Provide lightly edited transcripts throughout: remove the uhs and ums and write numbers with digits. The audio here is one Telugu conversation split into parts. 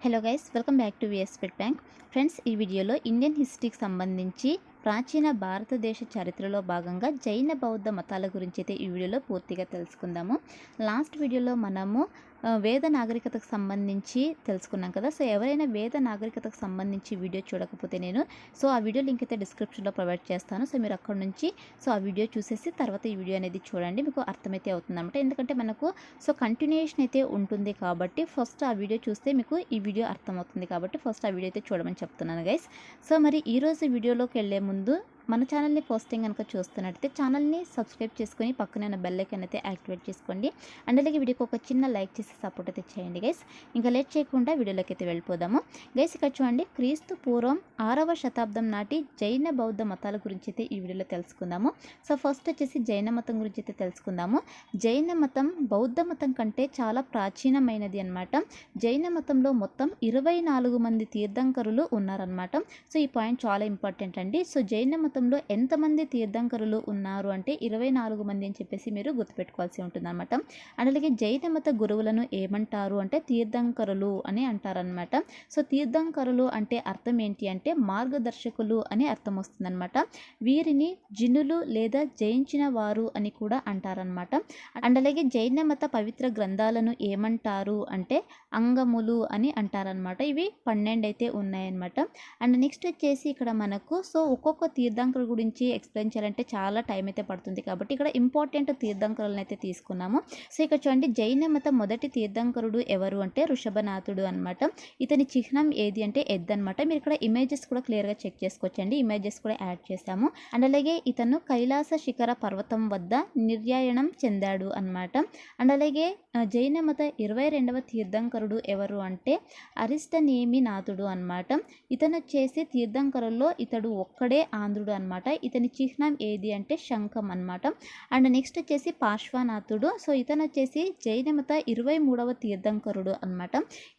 Hello guys, welcome back to VS fit bank. Friends, ఈ వీడియోలో ఇండియన్ హిస్టరీకి సంబంధించి ప్రాచీన భారతదేశ చరిత్రలో భాగంగా జైన బౌద్ధ మతాల గురించి అయితే ఈ వీడియోలో పూర్తిగా తెలుసుకుందాము. లాస్ట్ వీడియోలో మనము వేద నాగరికతకు సంబంధించి తెలుసుకున్నాం కదా. సో ఎవరైనా వేద నాగరికతకు సంబంధించి వీడియో చూడకపోతే నేను ఆ వీడియో లింక్ అయితే డిస్క్రిప్షన్లో ప్రొవైడ్ చేస్తాను. సో మీరు అక్కడ నుంచి ఆ వీడియో చూసేసి తర్వాత ఈ వీడియో అనేది చూడండి, మీకు అర్థమైతే అవుతుందన్నమాట. ఎందుకంటే మనకు కంటిన్యూషన్ అయితే ఉంటుంది కాబట్టి ఫస్ట్ ఆ వీడియో చూస్తే మీకు ఈ వీడియో అర్థమవుతుంది కాబట్టి ఫస్ట్ ఆ వీడియో అయితే చూడమని చెప్తున్నాను గైస్. సో మరి ఈరోజు వీడియోలోకి వెళ్ళే ముందు మన ఛానల్ని ఫస్ట్ టైం కనుక చూస్తున్నట్టయితే ఛానల్ని సబ్స్క్రైబ్ చేసుకొని పక్కనే ఉన్న బెల్ ఐకాన్ అయితే యాక్టివేట్ చేసుకోండి. అండ్ అలాగే వీడియోకి ఒక చిన్న లైక్ చేసి సపోర్ట్ అయితే చేయండి గైస్. ఇంకా లేట్ చేయకుండా వీడియోలోకి అయితే వెళ్ళిపోదాము గైస్. ఇక్కడ చూడండి, క్రీస్తు పూర్వం 6వ శతాబ్దం నాటి జైన బౌద్ధ మతాల గురించి అయితే ఈ వీడియోలో తెలుసుకుందాము. సో ఫస్ట్ వచ్చేసి జైన మతం గురించి అయితే తెలుసుకుందాము. జైన మతం బౌద్ధ మతం కంటే చాలా ప్రాచీనమైనది అన్నమాట. జైన మతంలో మొత్తం 24 మంది తీర్థంకరులు ఉన్నారనమాట. సో ఈ పాయింట్ చాలా ఇంపార్టెంట్ అండి. సో జైన మతంలో ఎంతమంది తీర్థంకరులు ఉన్నారు అంటే 24 మంది అని చెప్పేసి మీరు గుర్తుపెట్టుకోవాల్సి ఉంటుందన్నమాట. అండ్ అలాగే జైన మత గురువులను ఏమంటారు అంటే తీర్థంకరులు అని అంటారనమాట. సో తీర్థంకరులు అంటే అర్థం ఏంటి అంటే మార్గదర్శకులు అని అర్థం వస్తుందన్నమాట. వీరిని జినులు లేదా జయించిన వారు అని కూడా అంటారనమాట. అండ్ అలాగే జైన మత పవిత్ర గ్రంథాలను ఏమంటారు అంటే అంగములు అని అంటారనమాట. ఇవి 12 అయితే ఉన్నాయన్నమాట. అండ్ నెక్స్ట్ వచ్చేసి ఇక్కడ మనకు ఒక్కొక్క తీర్థంకరు గురించి ఎక్స్ప్లెయిన్ చేయాలంటే చాలా టైం అయితే పడుతుంది కాబట్టి ఇక్కడ ఇంపార్టెంట్ తీర్థంకరులను అయితే తీసుకున్నాము. సో ఇక్కడ చూడండి, జైన మత మొదటి తీర్థంకరుడు ఎవరు అంటే ఋషభనాథుడు అనమాట. ఇతని చిహ్నం ఏది అంటే ఎద్దు అనమాట. మీరు ఇక్కడ ఇమేజెస్ కూడా క్లియర్గా చెక్ చేసుకోవచ్చండి, ఇమేజెస్ కూడా యాడ్ చేస్తాము. అండ్ అలాగే ఇతను కైలాస శిఖర పర్వతం వద్ద నిర్యాణం చెందాడు అనమాట. అండ్ అలాగే జైన మత 22వ తీర్థంకరుడు ఎవరు అంటే అరిష్టనేమినాథుడు అనమాట. ఇతను వచ్చేసి తీర్థంకరుల్లో ఇతడు ఒక్కడే ఆంధ్రుడు అనమాట. ఇతని చిహ్నం ఏది అంటే శంఖం అనమాట. అండ్ నెక్స్ట్ వచ్చేసి పార్శ్వనాథుడు. సో ఇతను వచ్చేసి జైన మత 23వ తీర్థంకరుడు అనమాట.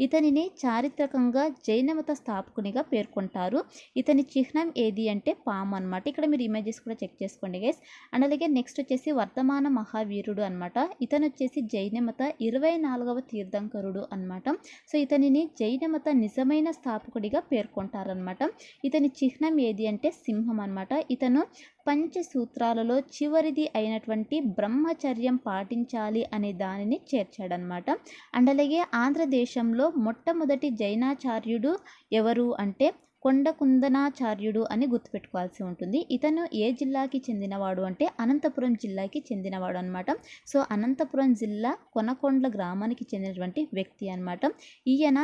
ఇతనిని చారిత్రకంగా జైన మత స్థాపకునిగా పేర్కొంటారు. ఇతని చిహ్నం ఏది అంటే పాము అనమాట. ఇక్కడ మీరు ఇమేజెస్ కూడా చెక్ చేసుకోండి గైస్. అండ్ అలాగే నెక్స్ట్ వచ్చేసి వర్ధమాన మహావీరుడు అనమాట. ఇతను వచ్చేసి జైన మత 24వ తీర్థంకరుడు అనమాట. సో ఇతనిని జైన మత నిజమైన స్థాపకుడిగా పేర్కొంటారనమాట. ఇతని చిహ్నం ఏది అంటే సింహం అనమాట. ఇతను పంచసూత్రాలలో చివరిది అయినటువంటి బ్రహ్మచర్యం పాటించాలి అనే దానిని చేర్చాడనమాట. అండ్ అలాగే ఆంధ్రదేశంలో మొట్టమొదటి జైనాచార్యుడు ఎవరు అంటే కొండకుందనాచార్యుడు అని గుర్తుపెట్టుకోవాల్సి ఉంటుంది. ఇతను ఏ జిల్లాకి చెందినవాడు అంటే అనంతపురం జిల్లాకి చెందినవాడు అనమాట. సో అనంతపురం జిల్లా కొనకొండ్ల గ్రామానికి చెందినటువంటి వ్యక్తి అనమాట. ఈయన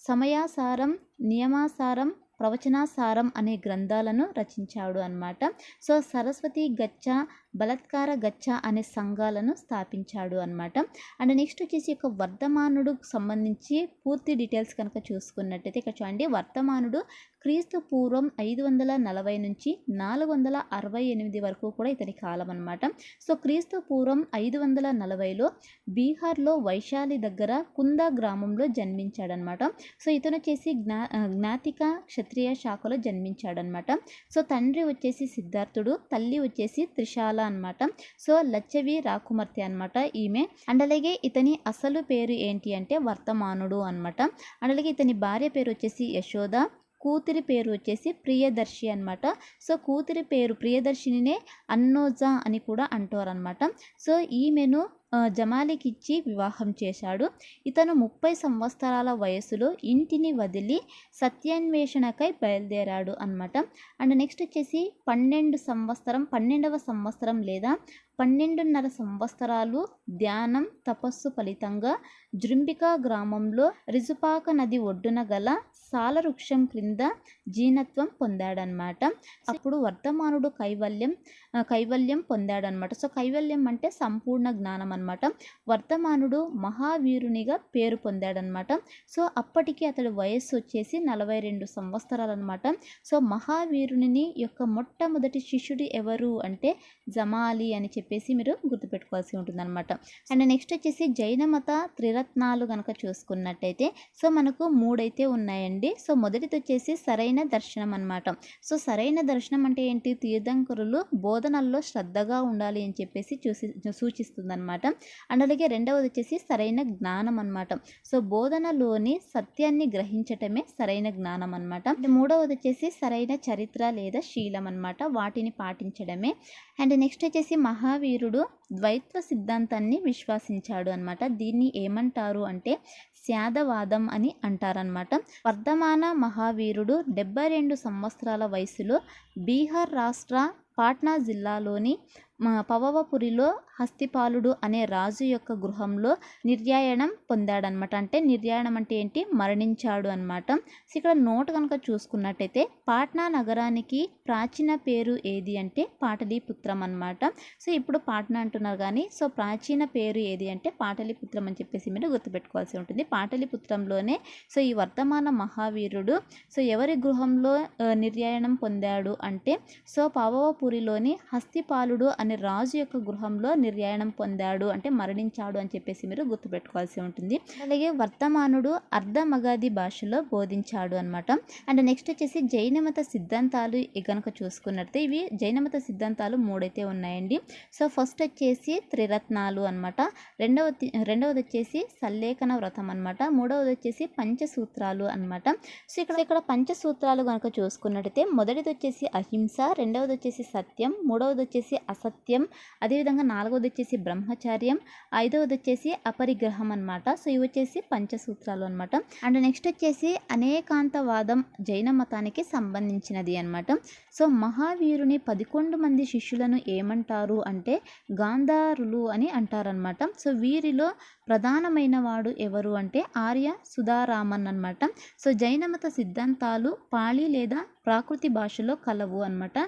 సమయాసారం, నియమాసారం, ప్రవచనాసారం అనే గ్రంథాలను రచించాడు అనమాట. సో సరస్వతి గచ్చ, బలత్కార గచ్చ అనే సంఘాలను స్థాపించాడు అనమాట. అండ్ నెక్స్ట్ వచ్చేసి ఒక వర్ధమానుడు సంబంధించి పూర్తి డీటెయిల్స్ కనుక చూసుకున్నట్టయితే ఇక్కడ చూడండి, వర్ధమానుడు క్రీస్తు పూర్వం 540 నుంచి 468 వరకు కూడా ఇతని కాలం అనమాట. సో క్రీస్తు పూర్వం 540లో బీహార్లో వైశాలి దగ్గర కుందా గ్రామంలో జన్మించాడనమాట. సో ఇతను వచ్చేసి జ్ఞాతిక క్షత్రియ శాఖలో జన్మించాడనమాట. సో తండ్రి వచ్చేసి సిద్ధార్థుడు, తల్లి వచ్చేసి త్రిశాల అనమాట. సో లచ్చవి రాకుమర్తె అనమాట ఈమె. అండ్ అలాగే ఇతని అసలు పేరు ఏంటి అంటే వర్తమానుడు అనమాట. అండ్ అలాగే ఇతని భార్య పేరు వచ్చేసి యశోద, కూతురి పేరు వచ్చేసి ప్రియదర్శి అనమాట. సో కూతురి పేరు ప్రియదర్శినినే అన్నోజా అని కూడా అంటారనమాట. సో ఈమెను జమాలికిచ్చి వివాహం చేశాడు. ఇతను 30 సంవత్సరాల వయసులో ఇంటిని వదిలి సత్యాన్వేషణకై బయలుదేరాడు అనమాట. అండ్ నెక్స్ట్ వచ్చేసి 12వ సంవత్సరం లేదా 12.5 సంవత్సరాలు ధ్యానం తపస్సు ఫలితంగా జృంబికా గ్రామంలో రిజుపాక నది ఒడ్డున గల సాలవృక్షం క్రింద జీనత్వం పొందాడనమాట. అప్పుడు వర్ధమానుడు కైవల్యం పొందాడనమాట. సో కైవల్యం అంటే సంపూర్ణ జ్ఞానం అనమాట. వర్ధమానుడు మహావీరునిగా పేరు పొందాడనమాట. సో అప్పటికి అతడి వయస్సు వచ్చేసి 42 సంవత్సరాలు అనమాట. సో మహావీరుని యొక్క మొట్టమొదటి శిష్యుడు ఎవరు అంటే జమాలి అని చెప్పేసి మీరు గుర్తుపెట్టుకోవాల్సి ఉంటుందన్నమాట. అండ్ నెక్స్ట్ వచ్చేసి జైన మత త్రిరత్నాలు కనుక చూసుకున్నట్టయితే సో మనకు 3 అయితే ఉన్నాయండి. సో మొదటిది వచ్చేసి సరైన దర్శనం అనమాట. సో సరైన దర్శనం అంటే ఏంటి? తీర్థంకరులు బోధనల్లో శ్రద్ధగా ఉండాలి అని చెప్పేసి సూచిస్తుందన్నమాట. అండ్ అలాగే రెండవది వచ్చేసి సరైన జ్ఞానం అనమాట. సో బోధనలోని సత్యాన్ని గ్రహించటమే సరైన జ్ఞానం అనమాట. మూడవది వచ్చేసి సరైన చరిత్ర లేదా శీలం అనమాట, వాటిని పాటించడమే. అండ్ నెక్స్ట్ వచ్చేసి మహావీరుడు ద్వైత్వ సిద్ధాంతాన్ని విశ్వసించాడు అనమాట. దీన్ని ఏమంటారు అంటే శాదవాదం అని అంటారనమాట. వర్ధమాన మహావీరుడు 72 సంవత్సరాల వయసులో బీహార్ రాష్ట్ర పాట్నా జిల్లాలోని పవవపురిలో హస్తిపాలుడు అనే రాజు యొక్క గృహంలో నిర్యాణం పొందాడనమాట. అంటే నిర్యాణం అంటే ఏంటి? మరణించాడు అనమాట. సో ఇక్కడ నోట్ కనుక చూసుకున్నట్టయితే పాట్నా నగరానికి ప్రాచీన పేరు ఏది అంటే పాటలీపుత్రం అనమాట. సో ఇప్పుడు పాట్నా అంటున్నారు కానీ సో ప్రాచీన పేరు ఏది అంటే పాటలీపుత్రం అని చెప్పేసి మీరు గుర్తుపెట్టుకోవాల్సి ఉంటుంది. పాటలీపుత్రంలోనే సో ఈ వర్ధమాన మహావీరుడు సో ఎవరి గృహంలో నిర్యాణం పొందాడు అంటే సో పవవపురిలోని హస్తిపాలుడు అనే రాజు యొక్క గృహంలో నిర్యాణం పొందాడు అంటే మరణించాడు అని చెప్పేసి మీరు గుర్తుపెట్టుకోవాల్సి ఉంటుంది. అలాగే వర్తమానుడు అర్ధ మగాధి భాషలో బోధించాడు అనమాట. అండ్ నెక్స్ట్ వచ్చేసి జైనమత సిద్ధాంతాలు కనుక చూసుకున్నట్లయితే ఇవి జైనమత సిద్ధాంతాలు 3 అయితే ఉన్నాయండి. సో ఫస్ట్ వచ్చేసి త్రిరత్నాలు అనమాట, రెండవది వచ్చేసి సల్లేఖన వ్రతం అనమాట, మూడవది వచ్చేసి పంచసూత్రాలు అనమాట. సో ఇక్కడ పంచసూత్రాలు కనుక చూసుకున్నట్టయితే మొదటిది వచ్చేసి అహింస, రెండవది వచ్చేసి సత్యం, మూడవది వచ్చేసి అసత్యం, అదేవిధంగా నాలుగవది వచ్చేసి బ్రహ్మచార్యం, ఐదవది వచ్చేసి అపరిగ్రహం అనమాట. సో ఇవి వచ్చేసి పంచసూత్రాలు అనమాట. అండ్ నెక్స్ట్ వచ్చేసి అనేకాంతవాదం జైన మతానికి సంబంధించినది అనమాట. సో మహావీరుని 11 మంది శిష్యులను ఏమంటారు అంటే గాంధారులు అని అంటారనమాట. సో వీరిలో ప్రధానమైన వాడు ఎవరు అంటే ఆర్య సుధారామన్ అనమాట. సో జైనమత సిద్ధాంతాలు పాళీ లేదా ప్రాకృతి భాషలో కలవు అనమాట.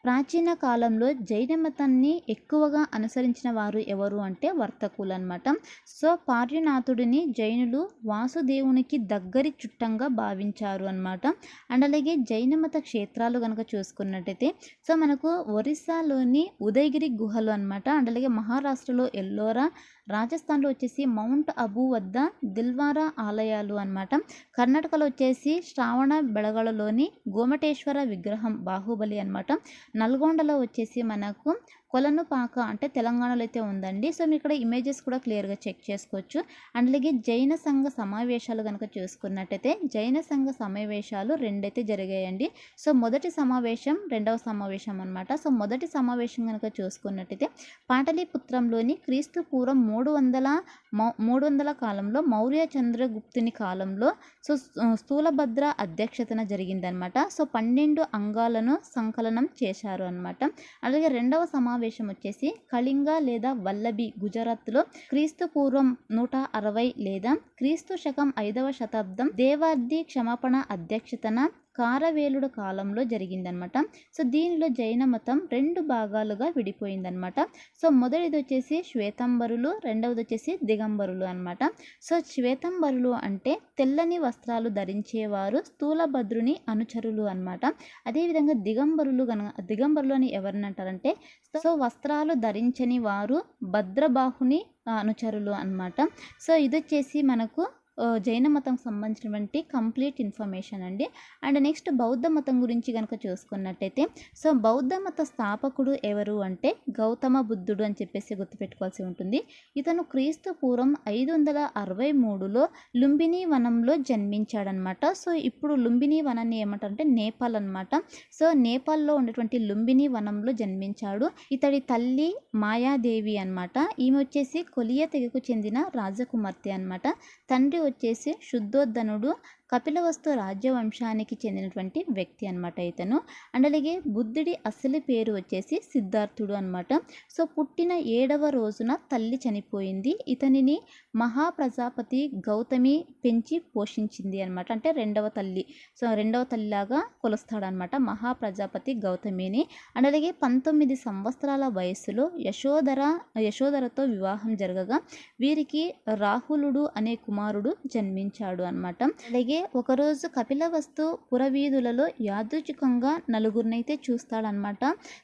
ప్రాచీన కాలంలో జైన మతాన్ని ఎక్కువగా అనుసరించిన వారు ఎవరు అంటే వర్తకులు అనమాట. సో పార్యనాథుడిని జైనులు వాసుదేవునికి దగ్గరి చుట్టంగా భావించారు అనమాట. అండ్ అలాగే జైన మత క్షేత్రాలు కనుక చూసుకున్నట్టయితే సో మనకు ఒరిస్సాలోని ఉదయగిరి గుహలు అనమాట, అండ్ అలాగే మహారాష్ట్రలో ఎల్లోరా, రాజస్థాన్లో వచ్చేసి మౌంట్ అబూ వద్ద దిల్వారా ఆలయాలు అనమాట, కర్ణాటకలో వచ్చేసి శ్రావణ బెళగళలోని గోమటేశ్వర విగ్రహం బాహుబలి అనమాట, నల్గొండలో వచ్చేసి మనకు కొలనుపాక అంటే తెలంగాణలో అయితే ఉందండి. సో మీరు ఇక్కడ ఇమేజెస్ కూడా క్లియర్గా చెక్ చేసుకోవచ్చు. అండ్ అలాగే జైన సంఘ సమావేశాలు కనుక చూసుకున్నట్టయితే జైన సంఘ సమావేశాలు 2 అయితే జరిగాయండి. సో మొదటి సమావేశం, రెండవ సమావేశం అనమాట. సో మొదటి సమావేశం కనుక చూసుకున్నట్టయితే పాటలీపుత్రంలోని క్రీస్తు పూర్వం 300 కాలంలో మౌర్య చంద్రగుప్తుని కాలంలో సో స్థూలభద్ర అధ్యక్షతన జరిగిందనమాట. సో 12 అంగాలను సంకలనం చేశారు అనమాట. అలాగే రెండవ సమావేశం వచ్చేసి కళింగ లేదా వల్లభి గుజరాత్లో క్రీస్తు పూర్వం 160 లేదా క్రీస్తు శకం 5వ శతాబ్దం దేవార్ది క్షమాపణ అధ్యక్షతన కారవేలుడు కాలంలో జరిగిందనమాట. సో దీనిలో జైన మతం 2 భాగాలుగా విడిపోయిందనమాట. సో మొదటిది వచ్చేసి శ్వేతంబరులు, రెండవది వచ్చేసి దిగంబరులు అనమాట. సో శ్వేతంబరులు అంటే తెల్లని వస్త్రాలు ధరించేవారు స్థూలభద్రుని అనుచరులు అనమాట. అదేవిధంగా దిగంబరులు అని ఎవరిని అంటారంటే సో వస్త్రాలు ధరించని వారు భద్రబాహుని అనుచరులు అనమాట. సో ఇది వచ్చేసి మనకు జైన మతం సంబంధించినటువంటి కంప్లీట్ ఇన్ఫర్మేషన్ అండి. అండ్ నెక్స్ట్ బౌద్ధ మతం గురించి కనుక చూసుకున్నట్టయితే సో బౌద్ధ మత స్థాపకుడు ఎవరు అంటే గౌతమ బుద్ధుడు అని చెప్పేసి గుర్తుపెట్టుకోవాల్సి ఉంటుంది. ఇతను క్రీస్తు పూర్వం 563లో లుంబిని వనంలో జన్మించాడనమాట. సో ఇప్పుడు లుంబిని వనాన్ని ఏమంటారంటే నేపాల్ అనమాట. సో నేపాల్లో ఉన్నటువంటి లుంబిని వనంలో జన్మించాడు. ఇతడి తల్లి మాయాదేవి అనమాట. ఈమె వచ్చేసి కొలియ తెగకు చెందిన రాజకుమార్తె అనమాట. తండ్రి వచ్చేసి శుద్ధోద్ధనుడు కపిలవస్తు రాజ్యవంశానికి చెందినటువంటి వ్యక్తి అనమాట ఇతను. అండ్ అలాగే బుద్ధుడి అసలు పేరు వచ్చేసి సిద్ధార్థుడు అనమాట. సో పుట్టిన 7వ రోజున తల్లి చనిపోయింది. ఇతనిని మహాప్రజాపతి గౌతమి పెంచి పోషించింది అనమాట. అంటే రెండవ తల్లిలాగా కొలుస్తాడనమాట మహాప్రజాపతి గౌతమిని. అండ్ అలాగే 19 సంవత్సరాల వయసులో యశోధరతో వివాహం జరగగా వీరికి రాహులుడు అనే కుమారుడు జన్మించాడు అనమాట. అలాగే ఒకరోజు కపిలవస్తు పురవీధులలో యాదృచ్ఛికంగా నలుగురినైతే చూస్తాడనమాట.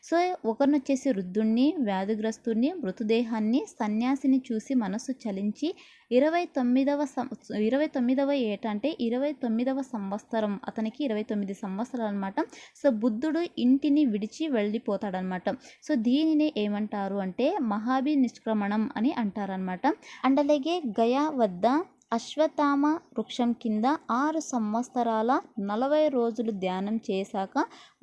సో ఒకరిని వచ్చేసి వృద్ధుణ్ణి, వ్యాధిగ్రస్తుణ్ణి, మృతదేహాన్ని, సన్యాసిని చూసి మనసు చలించి 29వ ఏట అంటే 29వ సంవత్సరం, అతనికి 29 సంవత్సరాలు అనమాట. సో బుద్ధుడు ఇంటిని విడిచి వెళ్ళిపోతాడనమాట. సో దీనిని ఏమంటారు అంటే మహాభి నిష్క్రమణం అని అంటారనమాట. అండ్ అలాగే గయా వద్ద అశ్వత్థామ వృక్షం కింద 6 సంవత్సరాల 40 రోజులు ధ్యానం చేశాక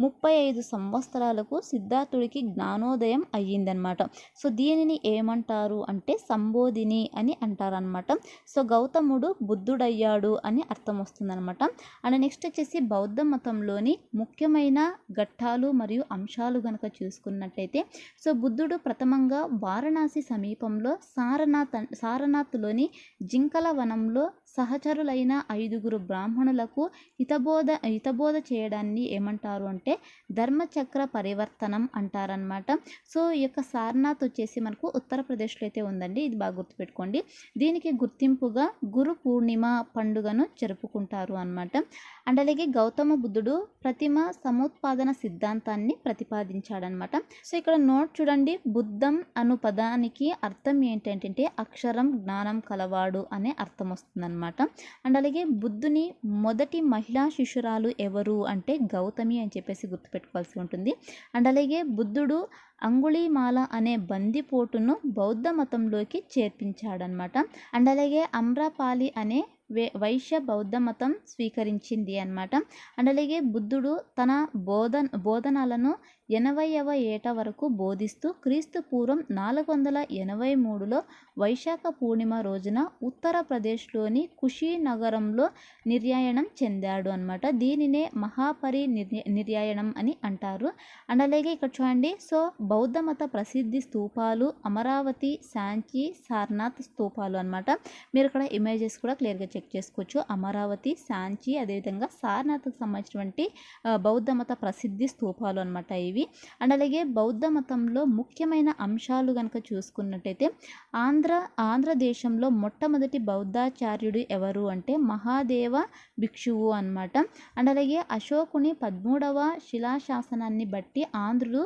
35 సంవత్సరాలకు సిద్ధార్థుడికి జ్ఞానోదయం అయ్యిందనమాట. సో దీనిని ఏమంటారు అంటే సంబోధిని అని అంటారనమాట. సో గౌతముడు బుద్ధుడయ్యాడు అని అర్థం వస్తుందనమాట. అండ్ నెక్స్ట్ వచ్చేసి బౌద్ధ మతంలోని ముఖ్యమైన ఘట్టాలు మరియు అంశాలు కనుక చూసుకున్నట్టయితే, సో బుద్ధుడు ప్రథమంగా వారణాసి సమీపంలో సారనాథ్లోని జింకల వనంలో సహచరులైన 5 బ్రాహ్మణులకు హితబోధ చేయడాన్ని ఏమంటారు అంటే ధర్మచక్ర పరివర్తనం అంటారనమాట. సో ఈ యొక్క సారనాథ్ వచ్చేసి మనకు ఉత్తరప్రదేశ్లో అయితే ఉందండి, ఇది బాగా గుర్తుపెట్టుకోండి. దీనికి గుర్తింపుగా గురు పూర్ణిమ పండుగను జరుపుకుంటారు అన్నమాట. అండ్ అలాగే గౌతమ బుద్ధుడు ప్రతిమ సముత్పాదన సిద్ధాంతాన్ని ప్రతిపాదించాడనమాట. సో ఇక్కడ నోట్ చూడండి, బుద్ధం అను పదానికి అర్థం ఏంటంటే అక్షరం, జ్ఞానం కలవాడు అనే అర్థం వస్తుందన్నమాట. అండ్ అలాగే బుద్ధుని మొదటి మహిళా శిష్యురాలు ఎవరు అంటే గౌతమి అని చెప్పేసి గుర్తుపెట్టుకోవాల్సి ఉంటుంది. అండ్ అలాగే బుద్ధుడు అంగుళీమాల అనే బందిపోటును బౌద్ధ మతంలోకి చేర్పించాడనమాట. అండ్ అలాగే అమ్రపాలి అనే వైశ్య బౌద్ధ మతం స్వీకరించింది అనమాట. అండ్ అలాగే బుద్ధుడు తన బోధనలను 80వ ఏట వరకు బోధిస్తూ క్రీస్తు పూర్వం 483లో వైశాఖ పూర్ణిమ రోజున ఉత్తరప్రదేశ్లోని కుషీనగరంలో నిర్యాణం చెందాడు అనమాట. దీనినే మహాపరి నిర్యాణం అని అంటారు. అండ్ అలాగే ఇక్కడ చూడండి, సో బౌద్ధ మత ప్రసిద్ధి స్తూపాలు అమరావతి, సాంచి, సారనాథ్ స్తూపాలు అనమాట. మీరు ఇక్కడ ఇమేజెస్ కూడా క్లియర్గా చెక్ చేసుకోవచ్చు. అమరావతి, సాంచి, అదేవిధంగా సారనాథ్కి సంబంధించినటువంటి బౌద్ధ మత ప్రసిద్ధి స్తూపాలు అనమాట ఇవి. అండ్ అలాగే బౌద్ధ మతంలో ముఖ్యమైన అంశాలు కనుక చూసుకున్నట్టయితే ఆంధ్రదేశంలో మొట్టమొదటి బౌద్ధాచార్యుడు ఎవరు అంటే మహాదేవ భిక్షువు అనమాట. అండ్ అలాగే అశోకుని 13వ శిలాశాసనాన్ని బట్టి ఆంధ్రులు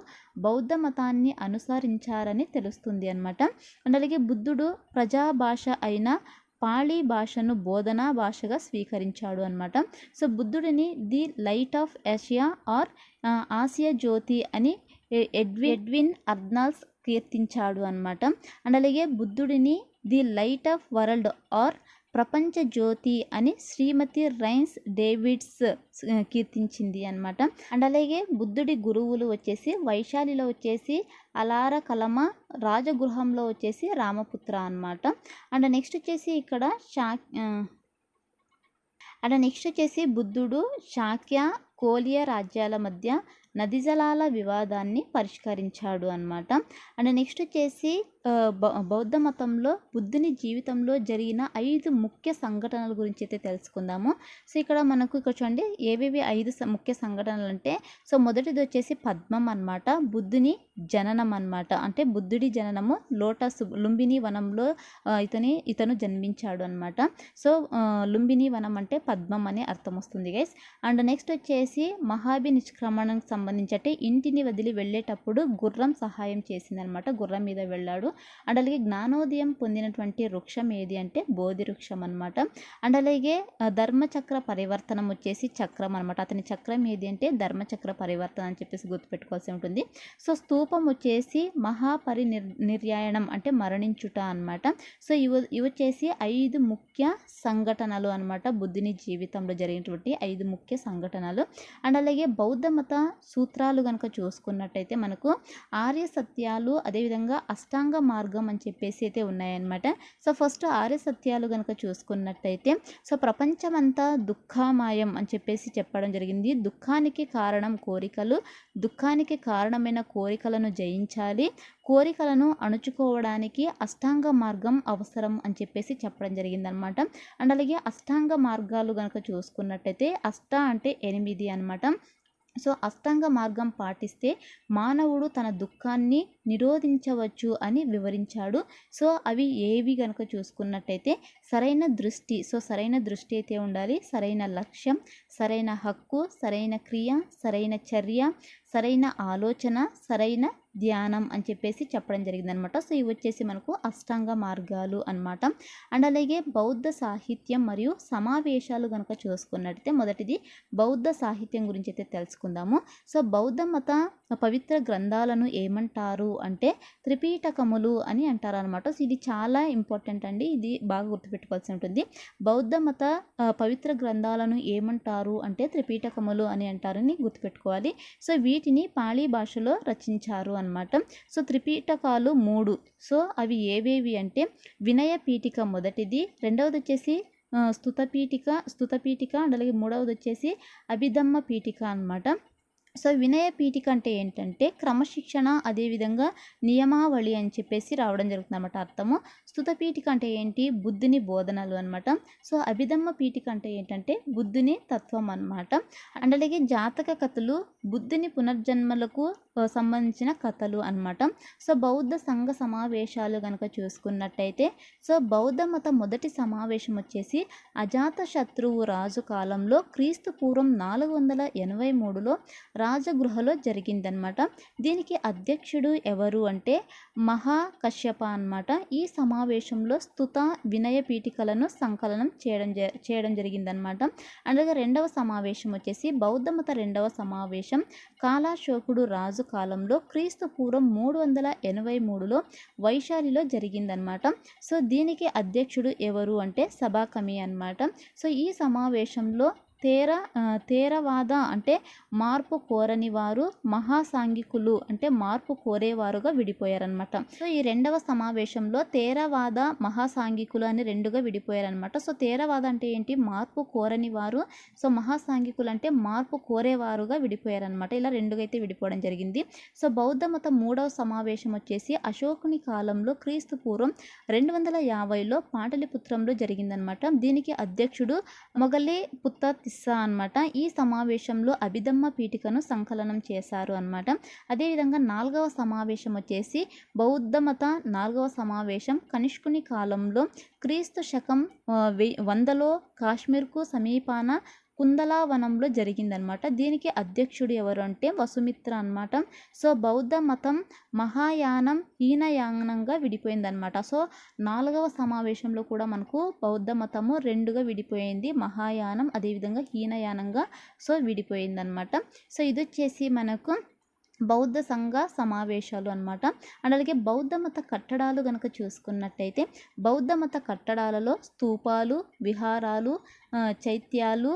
బౌద్ధ మతాన్ని అనుసరించారని తెలుస్తుంది అనమాట. అండ్ అలాగే బుద్ధుడు ప్రజాభాష అయిన పాళీ భాషను బోధనా భాషగా స్వీకరించాడు అనమాట. సో బుద్ధుడిని the light of Asia or ఆసియా జ్యోతి అని ఎడ్విన్ అర్నాల్డ్స్ కీర్తించాడు అనమాట. అండ్ అలాగే బుద్ధుడిని the light of world or ప్రపంచ జ్యోతి అని శ్రీమతి రైన్స్ డేవిడ్స్ కీర్తించింది అనమాట. అండ్ అలాగే బుద్ధుడి గురువులు వచ్చేసి వైశాలిలో వచ్చేసి అలార కలమ, రాజగృహంలో వచ్చేసి రామపుత్ర అనమాట. అండ్ నెక్స్ట్ వచ్చేసి బుద్ధుడు శాక్య, కోలియ రాజ్యాల మధ్య నది జలాల వివాదాన్ని పరిష్కరించాడు అనమాట. అండ్ నెక్స్ట్ వచ్చేసి బౌద్ధ మతంలో బుద్ధుని జీవితంలో జరిగిన 5 ముఖ్య సంఘటనల గురించి అయితే తెలుసుకుందాము. సో ఇక్కడ చూడండి ఏవేవి 5 ముఖ్య సంఘటనలు అంటే, సో మొదటిది వచ్చేసి పద్మం అనమాట, బుద్ధుని జననం అనమాట. అంటే బుద్ధుడి జననము లుంబిని వనంలో ఇతను జన్మించాడు అనమాట. సో లుంబిని వనం అంటే పద్మం అనే అర్థం వస్తుంది గైస్. అండ్ నెక్స్ట్ వచ్చేసి మహాభి నిష్క్రమణకు సంబంధించి అంటే ఇంటిని వదిలి వెళ్ళేటప్పుడు గుర్రం సహాయం చేసిందనమాట, గుర్రం మీద వెళ్ళాడు. అండ్ అలాగే జ్ఞానోదయం పొందినటువంటి వృక్షం ఏది అంటే బోధి వృక్షం అనమాట. అండ్ అలాగే ధర్మచక్ర పరివర్తనం వచ్చేసి చక్రం అనమాట, అతని చక్రం ఏది అంటే ధర్మచక్ర పరివర్తన అని చెప్పేసి గుర్తుపెట్టుకోవాల్సి ఉంటుంది. సో స్తూపం వచ్చేసి నిర్యాణం అంటే మరణించుట అనమాట. సో ఇవి వచ్చేసి 5 ముఖ్య సంఘటనలు అనమాట, బుద్ధుని జీవితంలో జరిగినటువంటి 5 ముఖ్య సంఘటనలు. అండ్ అలాగే బౌద్ధ మత సూత్రాలు కనుక చూసుకున్నట్టయితే మనకు ఆర్య సత్యాలు, అదేవిధంగా అష్టాంగ మార్గం అని చెప్పేసి అయితే ఉన్నాయన్నమాట. సో ఫస్ట్ ఆర్య సత్యాలు కనుక చూసుకున్నట్టయితే, సో ప్రపంచమంతా దుఃఖమయం అని చెప్పేసి చెప్పడం జరిగింది. దుఃఖానికి కారణం కోరికలు, దుఃఖానికి కారణమైన కోరికలను జయించాలి, కోరికలను అణుచుకోవడానికి అష్టాంగ మార్గం అవసరం అని చెప్పేసి చెప్పడం జరిగిందనమాట. అండ్ అలాగే అష్టాంగ మార్గాలు కనుక చూసుకున్నట్టయితే అష్ట అంటే 8 అనమాట. సో అష్టాంగ మార్గం పాటిస్తే మానవుడు తన దుఃఖాన్ని నిరోధించవచ్చు అని వివరించాడు. సో అవి ఏవి కనుక చూసుకున్నట్టయితే సరైన దృష్టి, సో సరైన దృష్టి అయితే ఉండాలి, సరైన లక్ష్యం, సరైన హక్కు, సరైన క్రియ, సరైన చర్య, సరైన ఆలోచన, సరైన ధ్యానం అని చెప్పేసి చెప్పడం జరిగిందనమాట. సో ఇవి వచ్చేసి మనకు అష్టాంగ మార్గాలు అనమాట. అండ్ అలాగే బౌద్ధ సాహిత్యం మరియు సమావేశాలు కనుక చూసుకున్నట్టయితే మొదటిది బౌద్ధ సాహిత్యం గురించి అయితే తెలుసుకుందాము. సో బౌద్ధ మత పవిత్ర గ్రంథాలను ఏమంటారు అంటే త్రిపీటకములు అని అంటారు అనమాట. సో ఇది చాలా ఇంపార్టెంట్ అండి, ఇది బాగా గుర్తుపెట్టుకోవాల్సి ఉంటుంది. బౌద్ధ మత పవిత్ర గ్రంథాలను ఏమంటారు అంటే త్రిపీటకములు అని అంటారని గుర్తుపెట్టుకోవాలి. సో వీటిని పాళీ భాషలో రచించారు అనమాట. సో త్రిపీటకాలు 3. సో అవి ఏవేవి అంటే వినయ పీఠిక మొదటిది, రెండవది వచ్చేసి స్తుతపీఠిక అండ్ అలాగే మూడవది వచ్చేసి అభిధమ్మ పీఠిక అనమాట. సో వినయ పీఠిక అంటే ఏంటంటే క్రమశిక్షణ, అదేవిధంగా నియమావళి అని చెప్పేసి రావడం జరుగుతుంది అనమాట అర్థము. స్తుతపీఠిక అంటే ఏంటి, బుద్ధుని బోధనలు అనమాట. సో అభిధమ్మ పీఠిక అంటే ఏంటంటే బుద్ధుని తత్వం అనమాట. అండ్ అలాగే జాతక కథలు బుద్ధుని పునర్జన్మలకు సంబంధించిన కథలు అనమాట. సో బౌద్ధ సంఘ సమావేశాలు కనుక చూసుకున్నట్టయితే సో బౌద్ధ మత మొదటి సమావేశం వచ్చేసి అజాత శత్రువు రాజు కాలంలో క్రీస్తు పూర్వం 483లో రాజగృహలో జరిగిందనమాట. దీనికి అధ్యక్షుడు ఎవరు అంటే మహాకశ్యప అనమాట. ఈ సమావేశంలో స్తుత వినయ పీఠికలను సంకలనం చేయడం జరిగిందనమాట. అలాగే రెండవ సమావేశం వచ్చేసి బౌద్ధ మత రెండవ సమావేశం కాలాశోకుడు రాజు కాలంలో క్రీస్తు పూర్వం 383లో వైశాలిలో జరిగిందనమాట. సో దీనికి అధ్యక్షుడు ఎవరు అంటే సబాకమి అనమాట. సో ఈ సమావేశంలో తేరవాద అంటే మార్పు కోరని వారు, మహాసాంఘికులు అంటే మార్పు కోరేవారుగా విడిపోయారనమాట. సో ఈ రెండవ సమావేశంలో తేరవాద, మహాసాంఘికులు అని రెండుగా విడిపోయారనమాట. సో తేరవాద అంటే ఏంటి, మార్పు కోరని వారు. సో మహాసాంఘికులు అంటే మార్పు కోరేవారుగా విడిపోయారనమాట. ఇలా రెండుగా అయితే విడిపోవడం జరిగింది. సో బౌద్ధ మతం 3వ సమావేశం వచ్చేసి అశోకుని కాలంలో క్రీస్తు పూర్వం 250లో పాటలిపుత్రంలో జరిగిందనమాట. దీనికి అధ్యక్షుడు మొగలి పుత్త అనమాట. ఈ సమావేశంలో అభిధమ్మ పీఠికను సంకలనం చేశారు అనమాట. అదేవిధంగా 4వ సమావేశం వచ్చేసి బౌద్ధ మత 4వ సమావేశం కనిష్కుని కాలంలో క్రీస్తు శకం 100లో కాశ్మీర్కు సమీపాన కుందలావనంలో జరిగిందనమాట. దీనికి అధ్యక్షుడు ఎవరు అంటే వసుమిత్ర అనమాట. సో బౌద్ధ మతం మహాయానం హీనయానంగా విడిపోయిందనమాట. సో 4వ సమావేశంలో కూడా మనకు బౌద్ధ మతము రెండుగా విడిపోయింది, మహాయానం అదేవిధంగా హీనయానంగా సో విడిపోయిందనమాట. సో ఇది వచ్చేసి మనకు బౌద్ధ సంఘ సమావేశాలు అనమాట. అండ్ అలాగే బౌద్ధ మత కట్టడాలు కనుక చూసుకున్నట్టయితే బౌద్ధ మత కట్టడాలలో స్తూపాలు, విహారాలు, చైత్యాలు,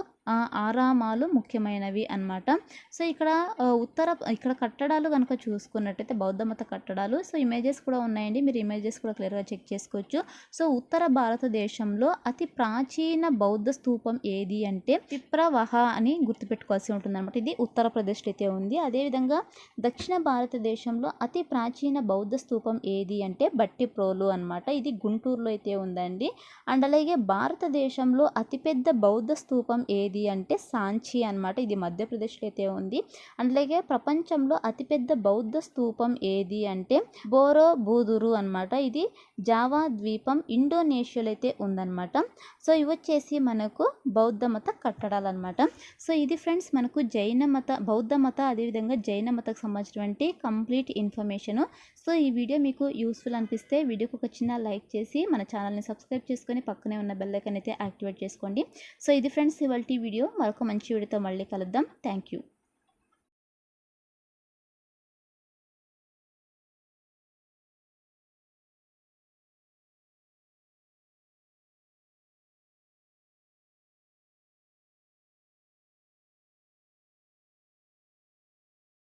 ఆరామాలు ముఖ్యమైనవి అన్నమాట. సో ఇక్కడ కట్టడాలు కనుక చూసుకున్నట్టయితే బౌద్ధ మత కట్టడాలు, సో ఇమేజెస్ కూడా ఉన్నాయండి, మీరు ఇమేజెస్ కూడా క్లియర్గా చెక్ చేసుకోవచ్చు. సో ఉత్తర భారతదేశంలో అతి ప్రాచీన బౌద్ధ స్తూపం ఏది అంటే పిప్రవహ అని గుర్తుపెట్టుకోవాల్సి ఉంటుంది అనమాట. ఇది ఉత్తరప్రదేశ్లో అయితే ఉంది. అదేవిధంగా దక్షిణ భారతదేశంలో అతి ప్రాచీన బౌద్ధ స్తూపం ఏది అంటే బట్టిప్రోలు అనమాట. ఇది గుంటూరులో అయితే ఉందండి. అండ్ అలాగే భారతదేశంలో అతిపెద్ద బౌద్ధ స్తూపం ఏది అంటే సాంచి అనమాట. ఇది మధ్యప్రదేశ్లో అయితే ఉంది. అలాగే ప్రపంచంలో అతిపెద్ద బౌద్ధ స్తూపం ఏది అంటే బోరోబుదురు అనమాట. ఇది జావా ద్వీపం ఇండోనేషియాలో అయితే ఉందన్నమాట. సో ఇవి వచ్చేసి మనకు బౌద్ధ మత కట్టడాలు అనమాట. సో ఇది ఫ్రెండ్స్ మనకు బౌద్ధ మత అదేవిధంగా జైన మతకు సంబంధించినటువంటి కంప్లీట్ ఇన్ఫర్మేషను. సో ఈ వీడియో మీకు యూస్ఫుల్ అనిపిస్తే వీడియోకి ఒక చిన్న లైక్ చేసి మన ఛానల్ని సబ్స్క్రైబ్ చేసుకొని పక్కనే ఉన్న బెల్ ఐకాన్ అయితే యాక్టివేట్ చేసుకోండి. సో ఇది ఫ్రెండ్స్ ఇవాల్టి వీడియో. మరొక మంచి వీడియోతో మళ్ళీ కలుద్దాం. Thank you.